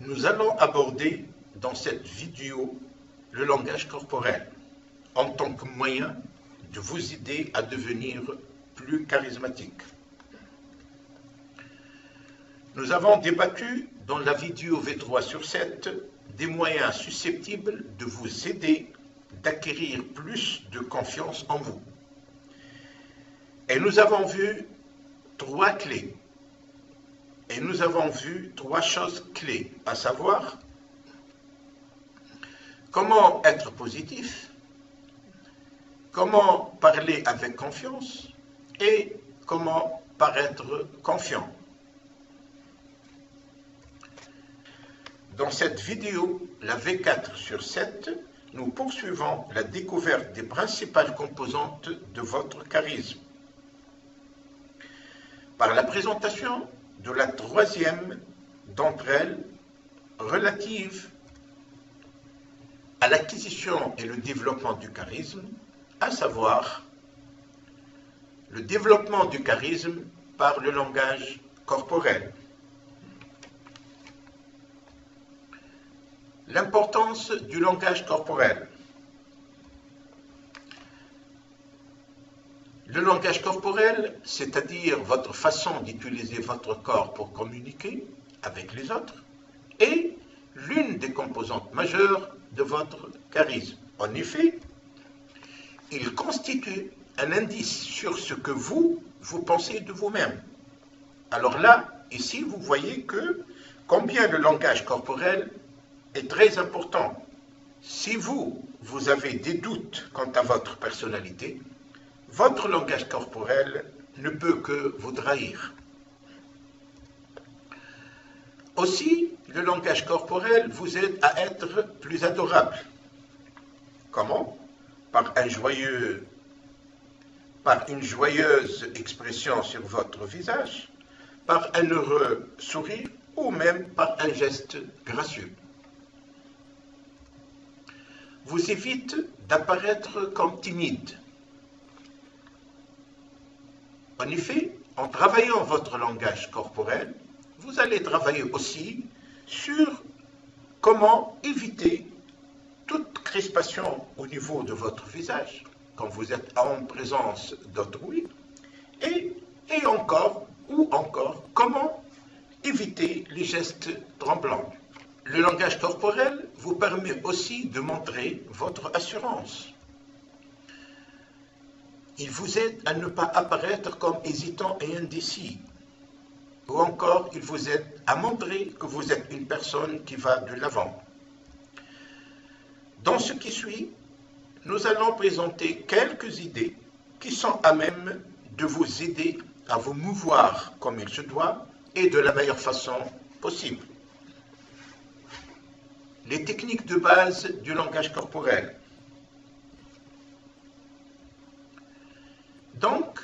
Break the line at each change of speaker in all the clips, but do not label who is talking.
Nous allons aborder dans cette vidéo le langage corporel en tant que moyen de vous aider à devenir plus charismatique. Nous avons débattu dans la vidéo V3 sur 7 des moyens susceptibles de vous aider d'acquérir plus de confiance en vous. Et nous avons vu trois clés. Et nous avons vu trois choses clés, à savoir comment être positif, comment parler avec confiance et comment paraître confiant. Dans cette vidéo, la V4 sur 7, nous poursuivons la découverte des principales composantes de votre charisme. Par la présentation de la troisième d'entre elles, relative à l'acquisition et le développement du charisme, à savoir le développement du charisme par le langage corporel. L'importance du langage corporel. Le langage corporel, c'est-à-dire votre façon d'utiliser votre corps pour communiquer avec les autres, est l'une des composantes majeures de votre charisme. En effet, il constitue un indice sur ce que vous pensez de vous-même. Alors là, ici, vous voyez que combien le langage corporel est très important. Si vous avez des doutes quant à votre personnalité, votre langage corporel ne peut que vous trahir. Aussi, le langage corporel vous aide à être plus adorable. Comment? Par une joyeuse expression sur votre visage, par un heureux sourire ou même par un geste gracieux. Vous évite d'apparaître comme timide. En effet, en travaillant votre langage corporel, vous allez travailler aussi sur comment éviter toute crispation au niveau de votre visage quand vous êtes en présence d'autrui et encore comment éviter les gestes tremblants. Le langage corporel vous permet aussi de montrer votre assurance. Il vous aide à ne pas apparaître comme hésitant et indécis. Ou encore, il vous aide à montrer que vous êtes une personne qui va de l'avant. Dans ce qui suit, nous allons présenter quelques idées qui sont à même de vous aider à vous mouvoir comme il se doit et de la meilleure façon possible. Les techniques de base du langage corporel. Donc,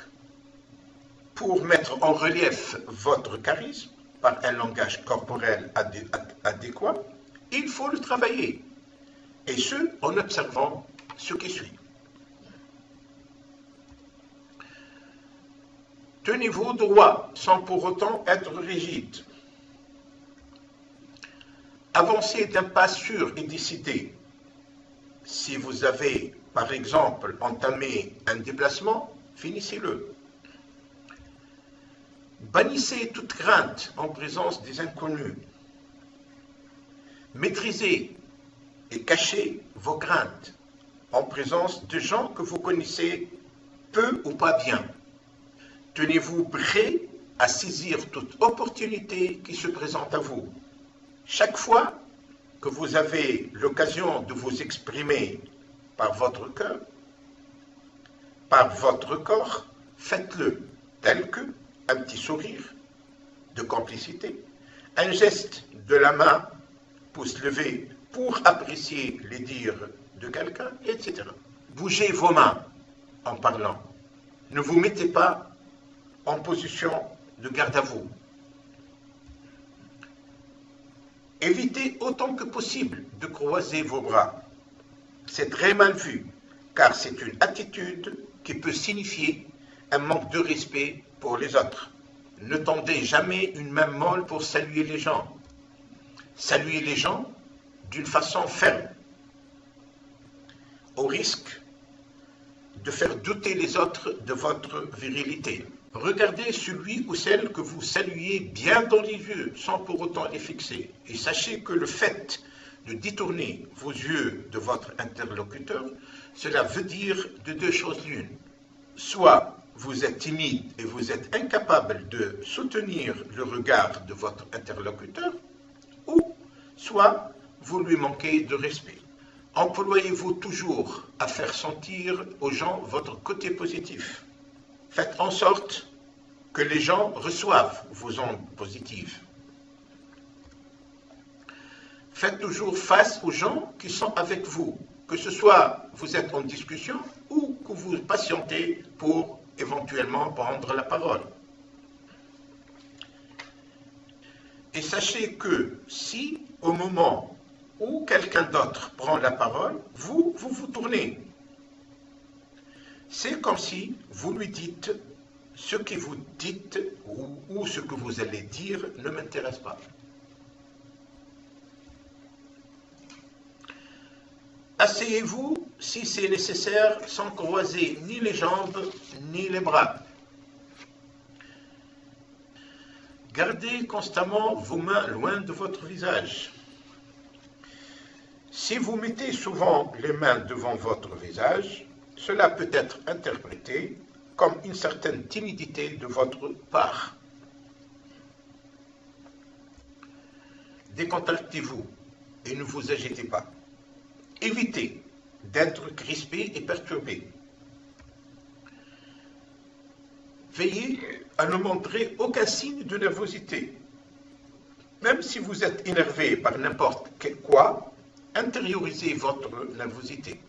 pour mettre en relief votre charisme par un langage corporel adéquat, il faut le travailler, et ce, en observant ce qui suit. Tenez-vous droit sans pour autant être rigide. Avancez d'un pas sûr et décidé. Si vous avez, par exemple, entamé un déplacement, finissez-le. Bannissez toute crainte en présence des inconnus. Maîtrisez et cachez vos craintes en présence de gens que vous connaissez peu ou pas bien. Tenez-vous prêt à saisir toute opportunité qui se présente à vous. Chaque fois que vous avez l'occasion de vous exprimer par votre cœur, par votre corps, faites-le tel que un petit sourire de complicité, un geste de la main, pouce levé pour apprécier les dires de quelqu'un, etc. Bougez vos mains en parlant. Ne vous mettez pas en position de garde à vous. Évitez autant que possible de croiser vos bras. C'est très mal vu, car c'est une attitude qui peut signifier un manque de respect pour les autres. Ne tendez jamais une main molle pour saluer les gens. Saluez les gens d'une façon ferme, au risque de faire douter les autres de votre virilité. Regardez celui ou celle que vous saluez bien dans les yeux, sans pour autant les fixer. Et sachez que le fait de détourner vos yeux de votre interlocuteur, cela veut dire de deux choses l'une. Soit vous êtes timide et vous êtes incapable de soutenir le regard de votre interlocuteur, ou soit vous lui manquez de respect. Employez-vous toujours à faire sentir aux gens votre côté positif. Faites en sorte que les gens reçoivent vos ondes positives. Faites toujours face aux gens qui sont avec vous, que ce soit vous êtes en discussion ou que vous patientez pour éventuellement prendre la parole. Et sachez que si au moment où quelqu'un d'autre prend la parole, vous tournez. C'est comme si vous lui dites ce que vous dites ou ce que vous allez dire ne m'intéresse pas. Asseyez-vous si c'est nécessaire sans croiser ni les jambes ni les bras. Gardez constamment vos mains loin de votre visage. Si vous mettez souvent les mains devant votre visage, cela peut être interprété comme une certaine timidité de votre part. Décontractez-vous et ne vous agitez pas. Évitez d'être crispé et perturbé. Veillez à ne montrer aucun signe de nervosité. Même si vous êtes énervé par n'importe quoi, intériorisez votre nervosité.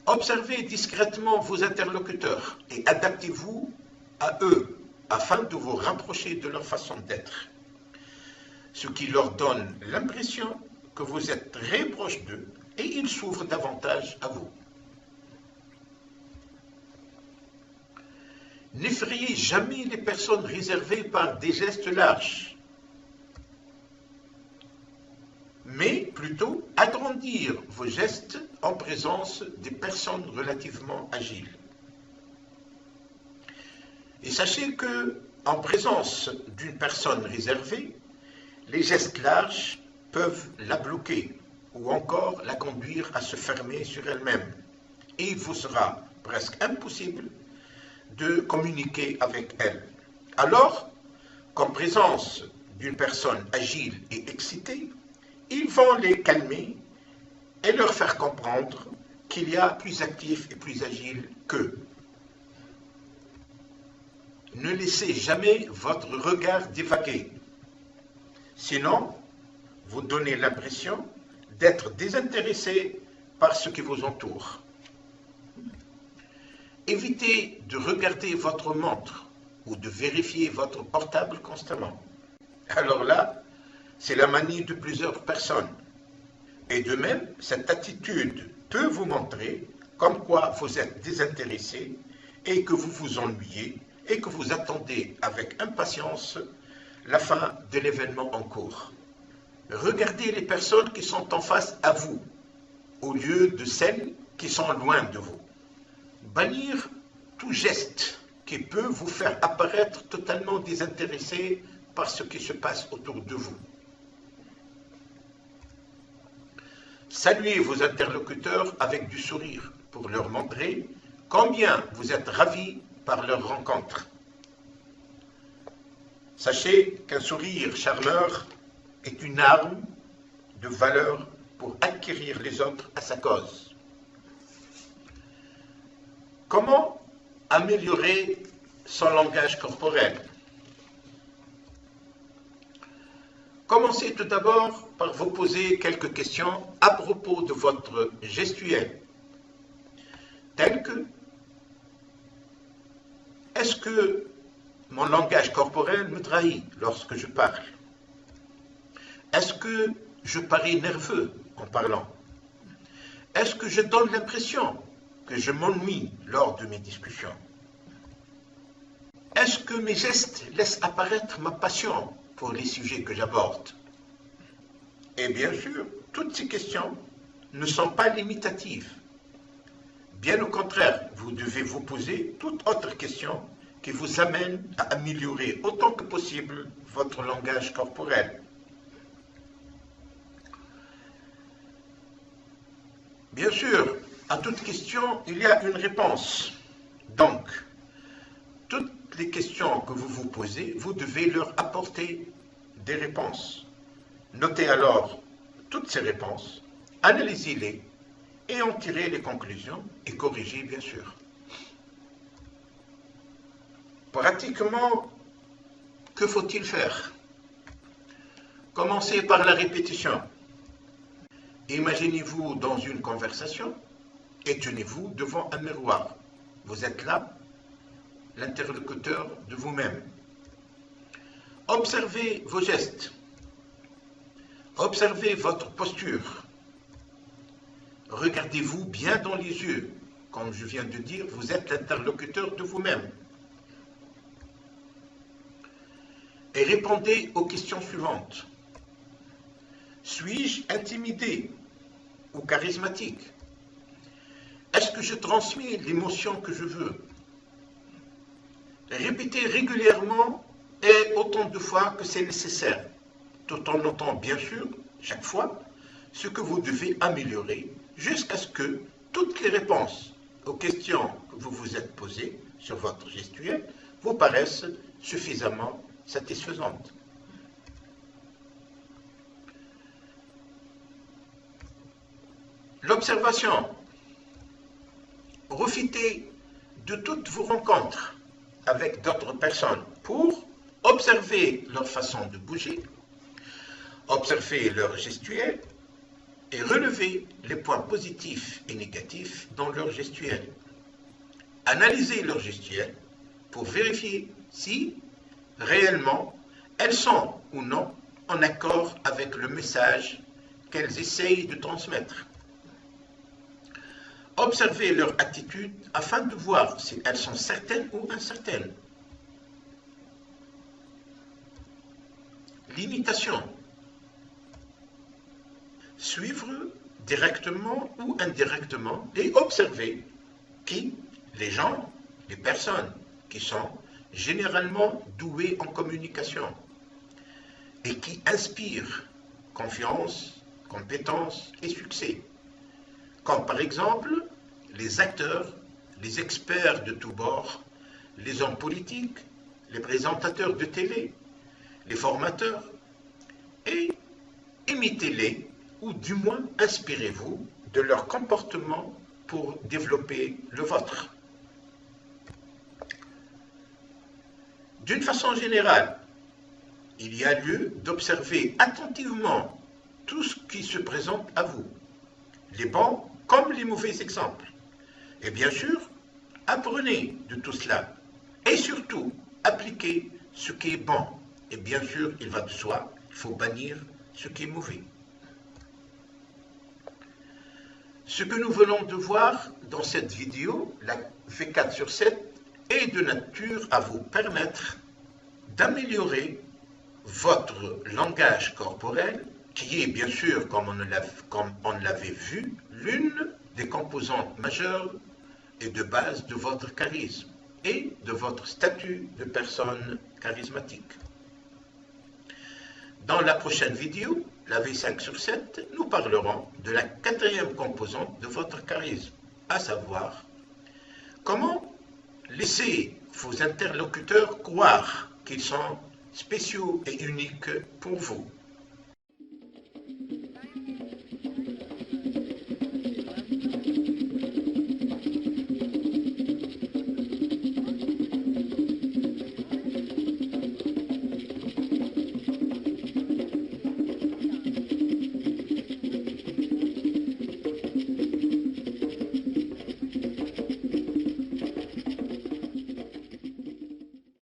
Observez discrètement vos interlocuteurs et adaptez-vous à eux afin de vous rapprocher de leur façon d'être, ce qui leur donne l'impression que vous êtes très proche d'eux et ils s'ouvrent davantage à vous. N'effrayez jamais les personnes réservées par des gestes lâches, mais plutôt agrandir vos gestes en présence des personnes relativement agiles. Et sachez que, en présence d'une personne réservée, les gestes larges peuvent la bloquer ou encore la conduire à se fermer sur elle-même. Et il vous sera presque impossible de communiquer avec elle. Alors, qu'en présence d'une personne agile et excitée, ils vont les calmer et leur faire comprendre qu'il y a plus actif et plus agile qu'eux. Ne laissez jamais votre regard divaguer. Sinon, vous donnez l'impression d'être désintéressé par ce qui vous entoure. Évitez de regarder votre montre ou de vérifier votre portable constamment. Alors là, c'est la manie de plusieurs personnes. Et de même, cette attitude peut vous montrer comme quoi vous êtes désintéressé et que vous vous ennuyez et que vous attendez avec impatience la fin de l'événement en cours. Regardez les personnes qui sont en face à vous, au lieu de celles qui sont loin de vous. Bannir tout geste qui peut vous faire apparaître totalement désintéressé par ce qui se passe autour de vous. Saluez vos interlocuteurs avec du sourire pour leur montrer combien vous êtes ravis par leur rencontre. Sachez qu'un sourire charmeur est une arme de valeur pour acquérir les autres à sa cause. Comment améliorer son langage corporel? Commencez tout d'abord par vous poser quelques questions à propos de votre gestuelle, telles que: est-ce que mon langage corporel me trahit lorsque je parle? Est-ce que je parais nerveux en parlant? Est-ce que je donne l'impression que je m'ennuie lors de mes discussions? Est-ce que mes gestes laissent apparaître ma passion pour les sujets que j'aborde? Et bien sûr, toutes ces questions ne sont pas limitatives. Bien au contraire, vous devez vous poser toute autre question qui vous amène à améliorer autant que possible votre langage corporel. Bien sûr, à toute question, il y a une réponse. Donc, toutes les questions que vous vous posez, vous devez leur apporter des réponses. Notez alors toutes ces réponses, analysez-les et en tirez les conclusions et corrigez bien sûr. Pratiquement, que faut-il faire? Commencez par la répétition. Imaginez-vous dans une conversation et tenez-vous devant un miroir. Vous êtes là, l'interlocuteur de vous-même. Observez vos gestes. Observez votre posture. Regardez-vous bien dans les yeux. Comme je viens de dire, vous êtes l'interlocuteur de vous-même. Et répondez aux questions suivantes. Suis-je intimidé ou charismatique? Est-ce que je transmets l'émotion que je veux? Répétez régulièrement et autant de fois que c'est nécessaire, tout en notant bien sûr, chaque fois, ce que vous devez améliorer jusqu'à ce que toutes les réponses aux questions que vous vous êtes posées sur votre gestuelle vous paraissent suffisamment satisfaisantes. L'observation. Profitez de toutes vos rencontres avec d'autres personnes pour observer leur façon de bouger, observer leur gestuelle et relever les points positifs et négatifs dans leur gestuelle. Analysez leur gestuelle pour vérifier si réellement elles sont ou non en accord avec le message qu'elles essayent de transmettre. Observez leur attitude afin de voir si elles sont certaines ou incertaines. L'imitation. Suivre directement ou indirectement et observer qui, les gens, les personnes qui sont généralement douées en communication et qui inspirent confiance, compétence et succès. Comme par exemple les acteurs, les experts de tous bords, les hommes politiques, les présentateurs de télé, les formateurs, et imitez-les ou du moins inspirez-vous de leur comportement pour développer le vôtre. D'une façon générale, il y a lieu d'observer attentivement tout ce qui se présente à vous, les bons comme les mauvais exemples. Et bien sûr, apprenez de tout cela. Et surtout, appliquez ce qui est bon. Et bien sûr, il va de soi, il faut bannir ce qui est mauvais. Ce que nous venons de voir dans cette vidéo, la V4 sur 7, est de nature à vous permettre d'améliorer votre langage corporel, qui est bien sûr, comme on l'avait vu, l'une des composantes majeures et de base de votre charisme et de votre statut de personne charismatique. Dans la prochaine vidéo, la V5 sur 7, nous parlerons de la quatrième composante de votre charisme, à savoir comment laisser vos interlocuteurs croire qu'ils sont spéciaux et uniques pour vous.